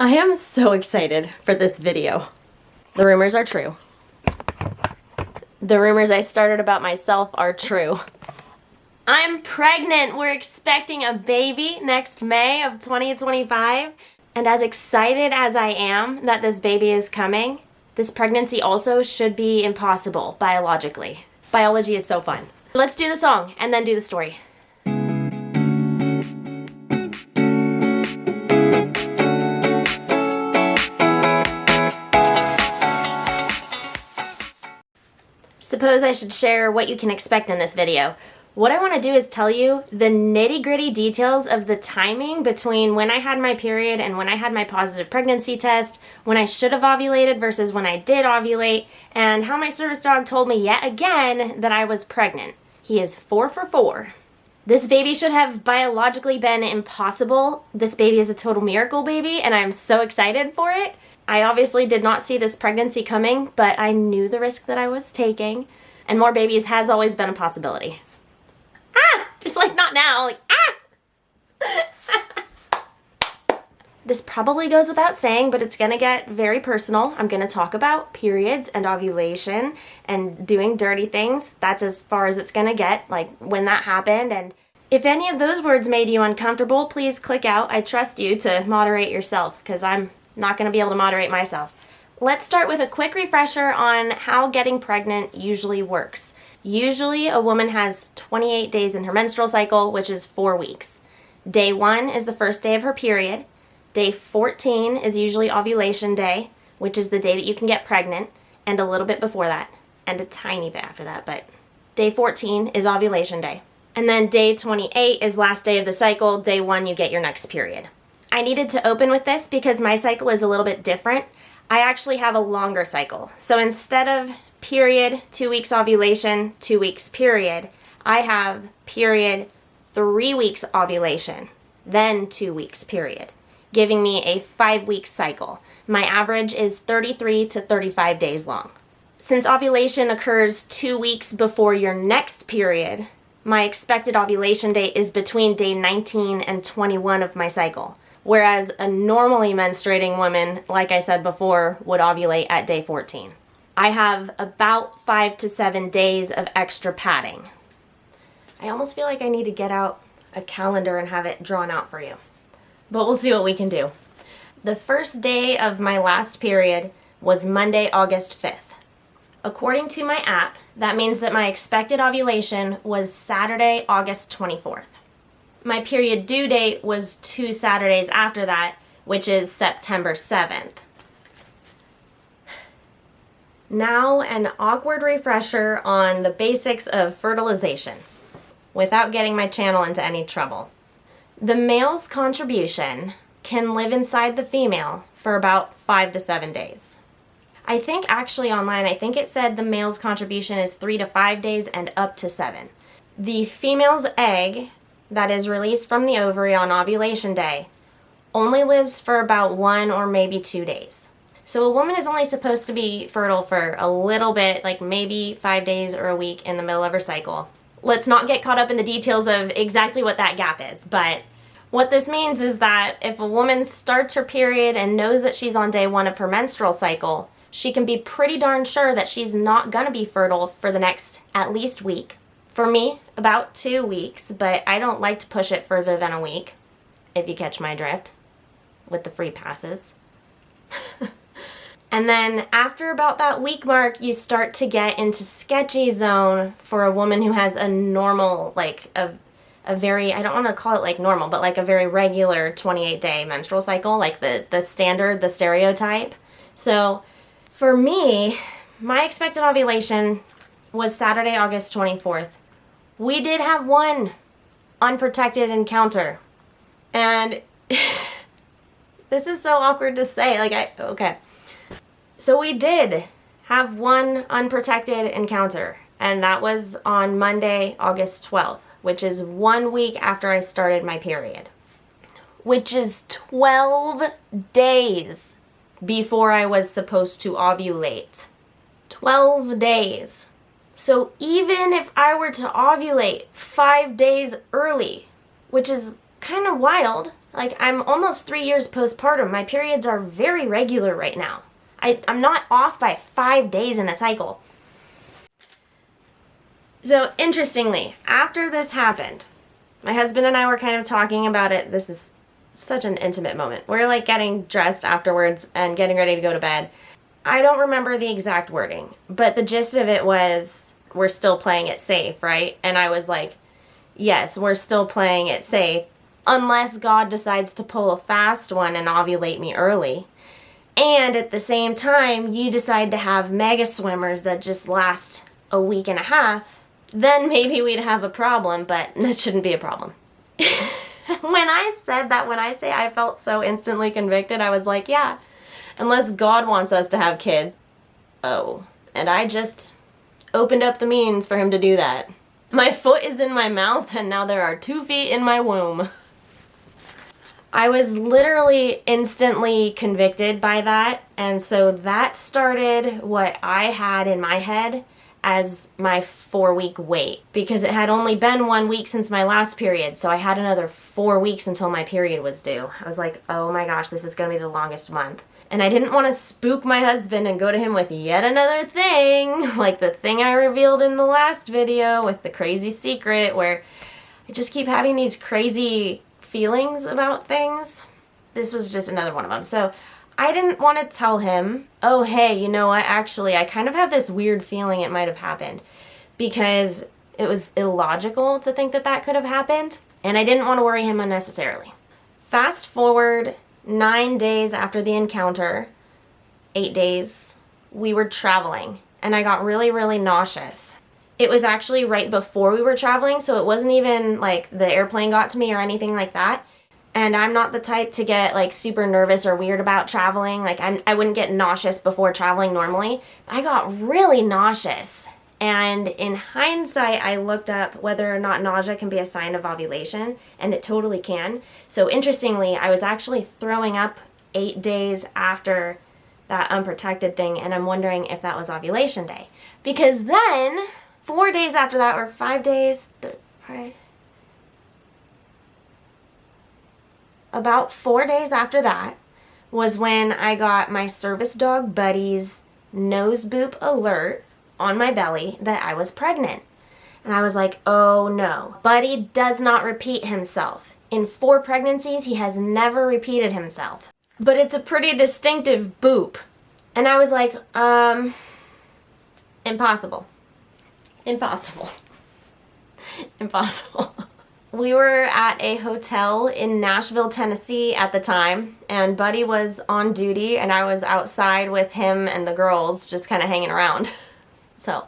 I am so excited for this video. The rumors are true. The rumors I started about myself are true. I'm pregnant! We're expecting a baby next May of 2025. And as excited as I am that this baby is coming, this pregnancy also should be impossible biologically. Biology is so fun. Let's do the song and then do the story. Suppose I should share what you can expect in this video. What I want to do is tell you the nitty-gritty details of the timing between when I had my period and when I had my positive pregnancy test, when I should have ovulated versus when I did ovulate, and how my service dog told me yet again that I was pregnant. He is 4 for 4. This baby should have biologically been impossible. This baby is a total miracle baby, and I'm so excited for it. I obviously did not see this pregnancy coming, but I knew the risk that I was taking, and more babies has always been a possibility. Just like not now, like This probably goes without saying, but it's gonna get very personal. I'm gonna talk about periods and ovulation and doing dirty things. That's as far as it's gonna get, like when that happened. And if any of those words made you uncomfortable, please click out. I trust you to moderate yourself because I'm not gonna be able to moderate myself. Let's start with a quick refresher on how getting pregnant usually works. Usually a woman has 28 days in her menstrual cycle, which is 4 weeks. Day 1 is the first day of her period. Day 14 is usually ovulation day, which is the day that you can get pregnant, and a little bit before that, and a tiny bit after that, but day 14 is ovulation day. And then day 28 is last day of the cycle. Day 1, you get your next period. I needed to open with this because my cycle is a little bit different. I actually have a longer cycle. So instead of period, 2 weeks ovulation, 2 weeks period, I have period, 3 weeks ovulation, then 2 weeks period, giving me a 5-week cycle. My average is 33 to 35 days long. Since ovulation occurs 2 weeks before your next period, my expected ovulation date is between day 19 and 21 of my cycle, whereas a normally menstruating woman, like I said before, would ovulate at day 14. I have about 5 to 7 days of extra padding. I almost feel like I need to get out a calendar and have it drawn out for you. But we'll see what we can do. The first day of my last period was Monday, August 5th. According to my app, that means that my expected ovulation was Saturday, August 24th. My period due date was 2 Saturdays after that, which is September 7th. Now, an awkward refresher on the basics of fertilization, without getting my channel into any trouble. The male's contribution can live inside the female for about 5 to 7 days. I think actually online, I think it said the male's contribution is 3 to 5 days and up to 7. The female's egg that is released from the ovary on ovulation day only lives for about 1 or maybe 2 days. So a woman is only supposed to be fertile for a little bit, like maybe 5 days or a week in the middle of her cycle. Let's not get caught up in the details of exactly what that gap is, but what this means is that if a woman starts her period and knows that she's on day 1 of her menstrual cycle, she can be pretty darn sure that she's not gonna be fertile for the next at least week. For me, about 2 weeks, but I don't like to push it further than a week, if you catch my drift, with the free passes. And then after about that week mark, you start to get into sketchy zone for a woman who has a normal, like a very, I don't want to call it like normal, but like a very regular 28-day menstrual cycle, like the standard, the stereotype. So for me, my expected ovulation was Saturday, August 24th. We did have one unprotected encounter. And this is so awkward to say, okay. So we did have one unprotected encounter, and that was on Monday, August 12th, which is 1 week after I started my period, which is 12 days before I was supposed to ovulate. 12 days. So even if I were to ovulate 5 days early, which is kind of wild Like, I'm almost 3 years postpartum. My periods are very regular right now. I'm not off by 5 days in a cycle. So, interestingly, after this happened, my husband and I were kind of talking about it. This is such an intimate moment. We're like getting dressed afterwards and getting ready to go to bed. I don't remember the exact wording, but the gist of it was, we're still playing it safe, right? And I was like, yes, we're still playing it safe, unless God decides to pull a fast one and ovulate me early. And at the same time, you decide to have mega swimmers that just last a week and a half, then maybe we'd have a problem, but that shouldn't be a problem. When I said that, when I say I felt so instantly convicted, I was like, yeah, unless God wants us to have kids. Oh, and I just opened up the means for him to do that. My foot is in my mouth, and now there are 2 feet in my womb. I was literally instantly convicted by that, and so that started what I had in my head as my 4-week wait, because it had only been 1 week since my last period, so I had another 4 weeks until my period was due. I was like, oh my gosh, this is gonna be the longest month. And I didn't want to spook my husband and go to him with yet another thing, like the thing I revealed in the last video with the crazy secret, where I just keep having these crazy feelings about things. This was just another one of them. So I didn't want to tell him, oh, hey, you know what, actually, I kind of have this weird feeling it might have happened, because it was illogical to think that that could have happened, and I didn't want to worry him unnecessarily. Fast forward 9 days after the encounter, 8 days, we were traveling, and I got really, really nauseous. It was actually right before we were traveling, so it wasn't even like the airplane got to me or anything like that. And I'm not the type to get like super nervous or weird about traveling. Like I wouldn't get nauseous before traveling normally. I got really nauseous. And in hindsight, I looked up whether or not nausea can be a sign of ovulation, and it totally can. So interestingly, I was actually throwing up 8 days after that unprotected thing, and I'm wondering if that was ovulation day. Because then, 4 days after that, or 5 days, about 4 days after that was when I got my service dog Buddy's nose boop alert on my belly that I was pregnant. And I was like, oh no. Buddy does not repeat himself. In 4 pregnancies, he has never repeated himself. But it's a pretty distinctive boop. And I was like, impossible. Impossible. Impossible. We were at a hotel in Nashville, Tennessee at the time, and Buddy was on duty, and I was outside with him and the girls just kind of hanging around. So,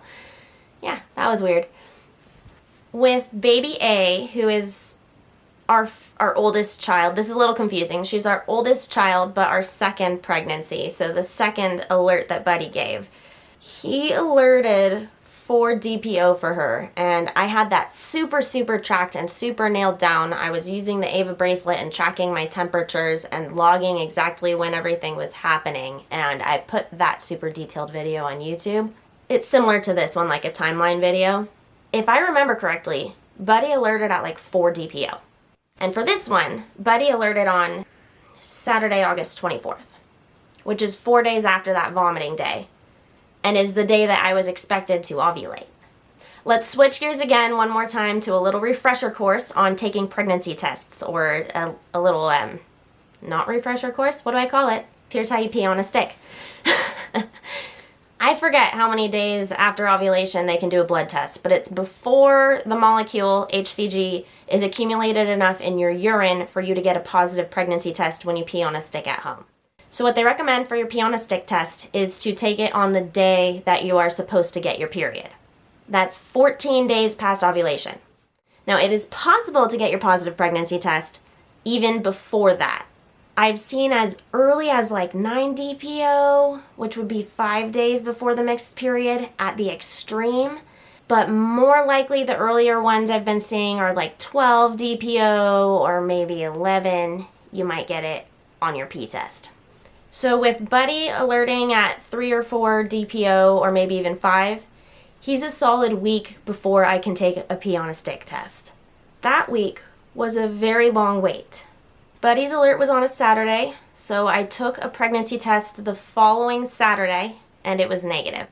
yeah, that was weird. With baby A, who is our oldest child, this is a little confusing. She's our oldest child, but our second pregnancy, so the second alert that Buddy gave. He alerted for DPO for her, and I had that super tracked and super nailed down. I was using the Ava bracelet and tracking my temperatures and logging exactly when everything was happening, and I put that super detailed video on YouTube. It's similar to this one, like a timeline video. If I remember correctly, Buddy alerted at like 4 DPO. And for this one, Buddy alerted on Saturday, August 24th, which is 4 days after that vomiting day, and is the day that I was expected to ovulate. Let's switch gears again one more time to a little refresher course on taking pregnancy tests, or a little, not refresher course, what do I call it? Here's how you pee on a stick. I forget how many days after ovulation they can do a blood test, but it's before the molecule HCG is accumulated enough in your urine for you to get a positive pregnancy test when you pee on a stick at home. So what they recommend for your pee on a stick test is to take it on the day that you are supposed to get your period. That's 14 days past ovulation. Now, it is possible to get your positive pregnancy test even before that. I've seen as early as like 9 DPO, which would be 5 days before the mixed period at the extreme. But more likely the earlier ones I've been seeing are like 12 DPO or maybe 11. You might get it on your pee test. So with Buddy alerting at 3 or 4 DPO, or maybe even 5, he's a solid week before I can take a pee on a stick test. That week was a very long wait. Buddy's alert was on a Saturday, so I took a pregnancy test the following Saturday, and it was negative.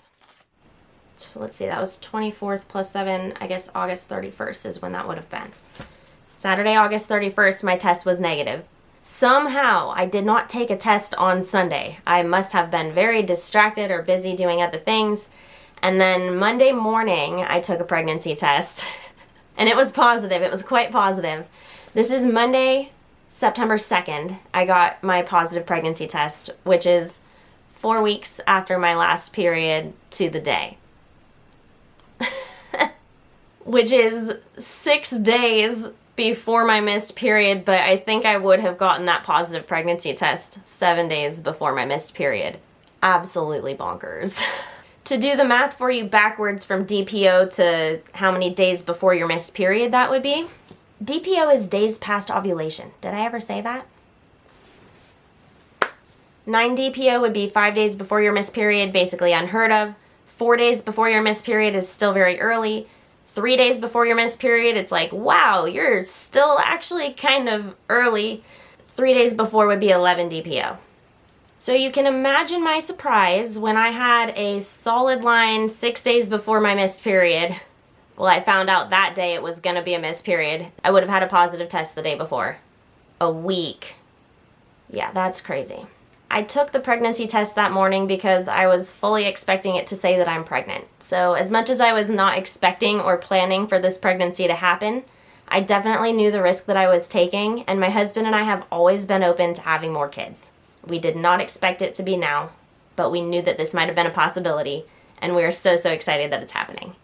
Let's see, that was 24th plus 7, I guess August 31st is when that would have been. Saturday, August 31st, my test was negative. Somehow, I did not take a test on Sunday. I must have been very distracted or busy doing other things. And then Monday morning, I took a pregnancy test, and it was positive. It was quite positive. This is Monday, September 2nd. I got my positive pregnancy test, which is 4 weeks after my last period to the day. Which is 6 days before my missed period, but I think I would have gotten that positive pregnancy test 7 days before my missed period. Absolutely bonkers. To do the math for you backwards from DPO to how many days before your missed period that would be. DPO is days past ovulation. Did I ever say that? 9 DPO would be 5 days before your missed period, basically unheard of. 4 days before your missed period is still very early. 3 days before your missed period, it's like, wow, you're still actually kind of early. 3 days before would be 11 DPO. So you can imagine my surprise when I had a solid line 6 days before my missed period. Well, I found out that day it was going to be a missed period. I would have had a positive test the day before. A week. Yeah, that's crazy. I took the pregnancy test that morning because I was fully expecting it to say that I'm pregnant. So as much as I was not expecting or planning for this pregnancy to happen, I definitely knew the risk that I was taking, and my husband and I have always been open to having more kids. We did not expect it to be now, but we knew that this might have been a possibility, and we are so excited that it's happening.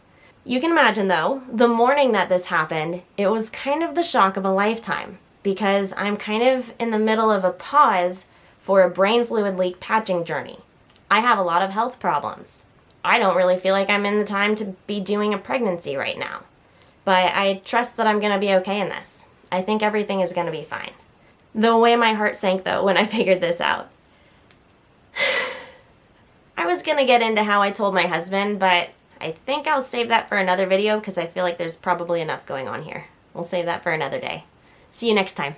You can imagine, though, the morning that this happened, it was kind of the shock of a lifetime, because I'm kind of in the middle of a pause for a brain fluid leak patching journey. I have a lot of health problems. I don't really feel like I'm in the time to be doing a pregnancy right now. But I trust that I'm going to be okay in this. I think everything is going to be fine. The way my heart sank, though, when I figured this out. I was going to get into how I told my husband, but I think I'll save that for another video because I feel like there's probably enough going on here. We'll save that for another day. See you next time.